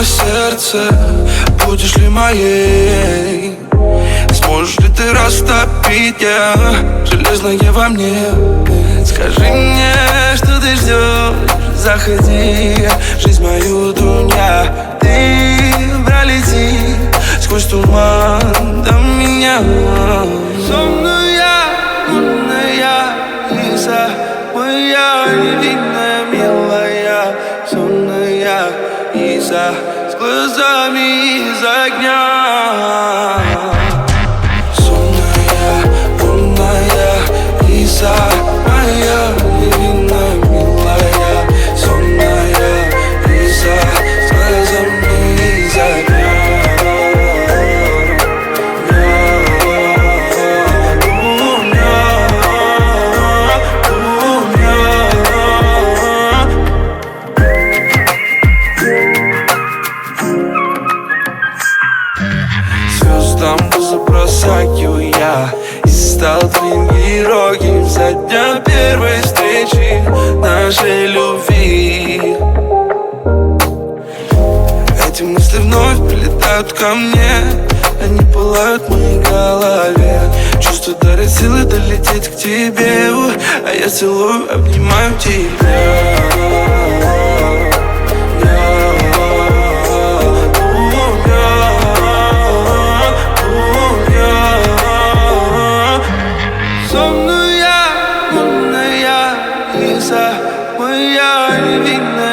сердце, будешь ли моей? Сможешь ли ты растопить железное во мне? Скажи мне, что ты ждешь, заходи, жизнь мою дуня. Ты пролети сквозь туман до меня. Сонная, лунная Лиза, моя невинная, милая. Сонная Лиза с глазами из огня. Сонная, лунная Лиза, моя невинная, милая. Сонная Лиза с глазами из огня. Звездам забросаю я и стал твоим героем со дня первой встречи нашей любви. Эти мысли вновь прилетают ко мне, они пылают в моей голове. Чувство дарит силы долететь к тебе, а я целую, обнимаю тебя. Сонная, лунная Лиза, моя невинная,